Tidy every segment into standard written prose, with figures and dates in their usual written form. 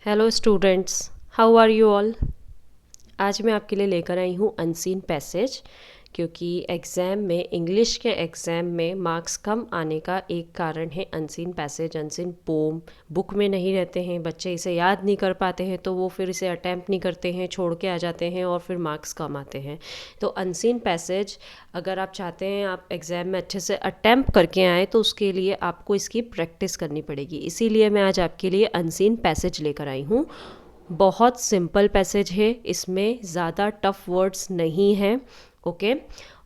Hello students, how are you all. आज मैं आपके लिए लेकर आई हूँ अनसीन पैसेज, क्योंकि एग्ज़ाम में इंग्लिश के एग्ज़ाम में मार्क्स कम आने का एक कारण है unseen passage, unseen poem. Book में नहीं रहते हैं, बच्चे इसे याद नहीं कर पाते हैं, तो वो फिर इसे अटैम्प्ट नहीं करते हैं, छोड़ के आ जाते हैं और फिर मार्क्स कम आते हैं। तो अनसीन पैसेज अगर आप चाहते हैं आप एग्ज़ाम में अच्छे से अटैम्प्ट करके आएँ, तो उसके लिए आपको इसकी प्रैक्टिस करनी पड़ेगी। इसीलिए मैं आज आपके लिए अनसीन पैसेज लेकर आई हूँ। बहुत सिंपल पैसेज है, इसमें ज़्यादा टफ वर्ड्स नहीं हैं। ओके।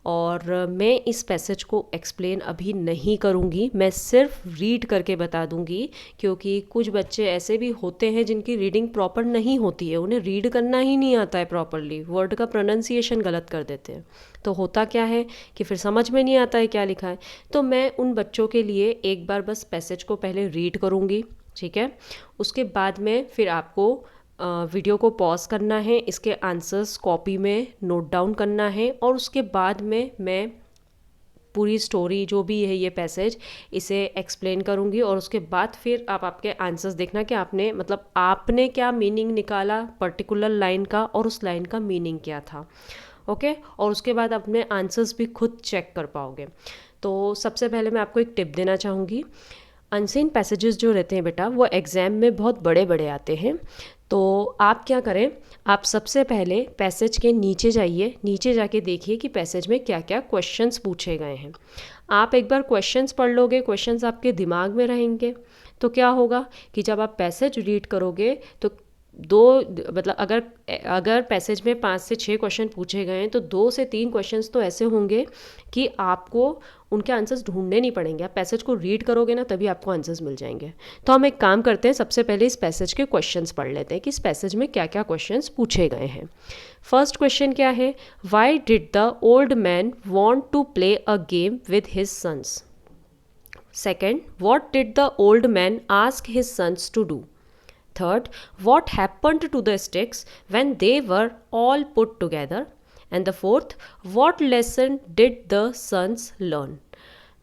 और मैं इस पैसेज को एक्सप्लेन अभी नहीं करूँगी, मैं सिर्फ रीड करके बता दूँगी, क्योंकि कुछ बच्चे ऐसे भी होते हैं जिनकी रीडिंग प्रॉपर नहीं होती है, उन्हें रीड करना ही नहीं आता है प्रॉपरली, वर्ड का प्रोनाउंसिएशन गलत कर देते हैं। तो होता क्या है कि फिर समझ में नहीं आता है क्या लिखा है। तो मैं उन बच्चों के लिए एक बार बस पैसेज को पहले रीड करूँगी, ठीक है। उसके बाद में फिर आपको वीडियो को पॉज करना है, इसके आंसर्स कॉपी में नोट डाउन करना है, और उसके बाद में मैं पूरी स्टोरी जो भी है ये पैसेज इसे एक्सप्लेन करूँगी, और उसके बाद फिर आप आपके आंसर्स देखना कि आपने क्या मीनिंग निकाला पर्टिकुलर लाइन का, और उस लाइन का मीनिंग क्या था। ओके। और उसके बाद अपने आंसर्स भी खुद चेक कर पाओगे। तो सबसे पहले मैं आपको एक टिप देना चाहूँगी। अनसीन पैसेजेस जो रहते हैं बेटा, वो एग्ज़ाम में बहुत बड़े बड़े आते हैं। तो आप क्या करें, आप सबसे पहले पैसेज के नीचे जाइए, नीचे जाके देखिए कि पैसेज में क्या क्या क्वेश्चंस पूछे गए हैं। आप एक बार क्वेश्चंस पढ़ लोगे, क्वेश्चंस आपके दिमाग में रहेंगे, तो क्या होगा कि जब आप पैसेज रीड करोगे तो दो मतलब अगर अगर पैसेज में 5 से 6 क्वेश्चन पूछे गए हैं, तो 2 से 3 क्वेश्चंस तो ऐसे होंगे कि आपको उनके आंसर्स ढूंढने नहीं पड़ेंगे। आप पैसेज को रीड करोगे ना, तभी आपको आंसर्स मिल जाएंगे। तो हम एक काम करते हैं, सबसे पहले इस पैसेज के क्वेश्चंस पढ़ लेते हैं कि इस पैसेज में क्या क्या क्वेश्चंस पूछे गए हैं। फर्स्ट क्वेश्चन क्या है, why did the old man want to play a game with his sons. Second, what did the old man ask his sons to do. Third, what happened to the sticks when they were all put together? And the fourth, what lesson did the sons learn?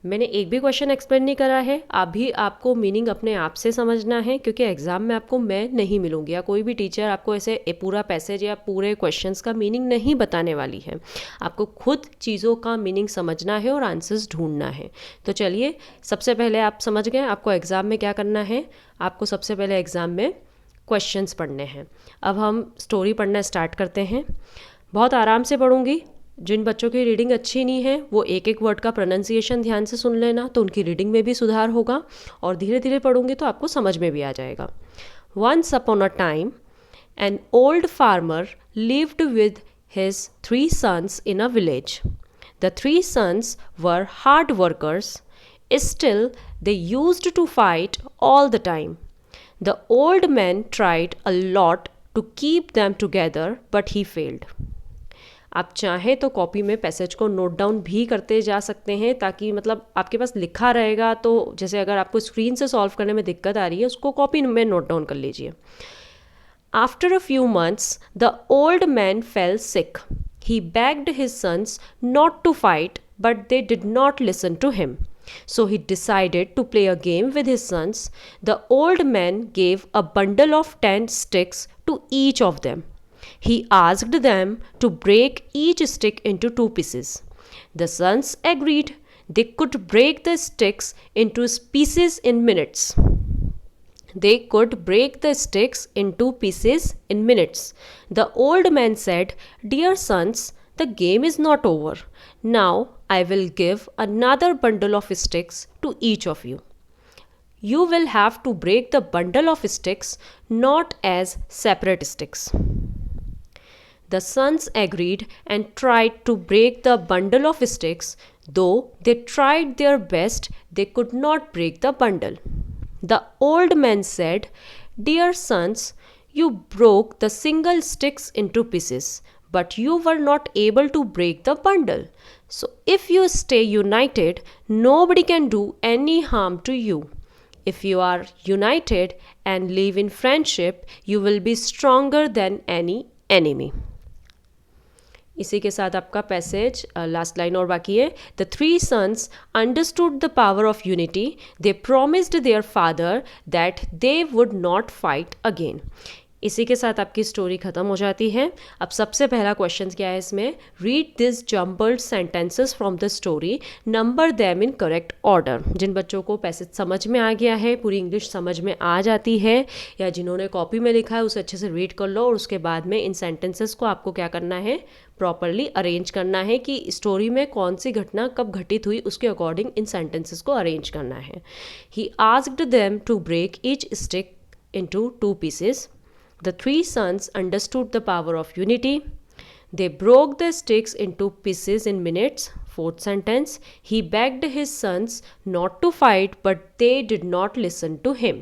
मैंने एक भी question explain नहीं करा है, अभी आपको meaning अपने आप से समझना है, क्योंकि एग्जाम में आपको मैं नहीं मिलूंगी, या कोई भी टीचर आपको ऐसे पूरा पैसेज या पूरे क्वेश्चंस का मीनिंग नहीं बताने वाली है। आपको खुद चीज़ों का मीनिंग समझना है और आंसर्स ढूंढना है। तो चलिए, सबसे पहले आप समझ गए आपको एग्ज़ाम में क्या करना है। आपको सबसे पहले एग्ज़ाम में क्वेश्चंस पढ़ने हैं। अब हम स्टोरी पढ़ना स्टार्ट करते हैं। बहुत आराम से पढ़ूंगी। जिन बच्चों की रीडिंग अच्छी नहीं है, वो एक एक वर्ड का प्रोनाउंसिएशन ध्यान से सुन लेना, तो उनकी रीडिंग में भी सुधार होगा, और धीरे धीरे पढ़ूंगी तो आपको समझ में भी आ जाएगा। Once upon a time an old farmer lived with his 3 sons in a village. The 3 sons were hard workers. Still, they used to fight all the time. The old man tried a lot to keep them together, but he failed. आप चाहें तो copy में passage को note down भी करते जा सकते हैं, ताकि आपके पास लिखा रहेगा, तो जैसे अगर आपको स्क्रीन से सॉल्व करने में दिक्कत आ रही है, उसको कॉपी में नोट डाउन कर लीजिए। After a few months, the old man fell sick. He begged his sons not to fight, but they did not listen to him. So he decided to play a game with his sons. The old man gave a bundle of 10 sticks to each of them. He asked them to break each stick into 2 pieces. The sons agreed. They could break the sticks into pieces in minutes. They could break the sticks into pieces in minutes. The old man said, "Dear sons, the game is not over. Now I will give another bundle of sticks to each of you. You will have to break the bundle of sticks not as separate sticks." The sons agreed and tried to break the bundle of sticks. Though they tried their best, they could not break the bundle. The old man said, "Dear sons, you broke the single sticks into pieces, but you were not able to break the bundle. So if you stay united, nobody can do any harm to you. If you are united and live in friendship, you will be stronger than any enemy." इसी के साथ आपका passage last line और बाकी है। The 3 sons understood the power of unity, they promised their father that they would not fight again. इसी के साथ आपकी स्टोरी ख़त्म हो जाती है। अब सबसे पहला क्वेश्चन क्या है इसमें, read this jumbled sentences from the story, number them in correct order. जिन बच्चों को पैसेज समझ में आ गया है, पूरी इंग्लिश समझ में आ जाती है, या जिन्होंने कॉपी में लिखा है उसे अच्छे से रीड कर लो, और उसके बाद में इन सेंटेंसेस को आपको क्या करना है, प्रॉपरली अरेंज करना है कि स्टोरी में कौन सी घटना कब घटित हुई, उसके अकॉर्डिंग इन सेंटेंसेस को अरेंज करना है। He asked them to break each stick into 2 pieces. The 3 sons understood the power of unity. They broke the sticks into pieces in minutes. 4th sentence, he begged his sons not to fight, but they did not listen to him.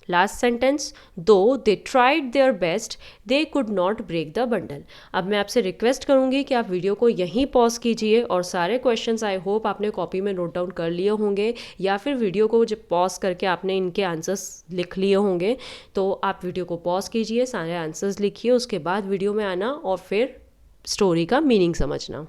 Last sentence, though they tried their best, they could not break the bundle. अब मैं आपसे request करूँगी कि आप video को यहीं pause कीजिए, और सारे क्वेश्चंस आई होप आपने कॉपी में नोट डाउन कर लिए होंगे, या फिर वीडियो को जब पॉज करके आपने इनके आंसर्स लिख लिए होंगे। तो आप वीडियो को पॉज कीजिए, सारे आंसर्स लिखिए, उसके बाद वीडियो में आना और फिर स्टोरी का मीनिंग समझना।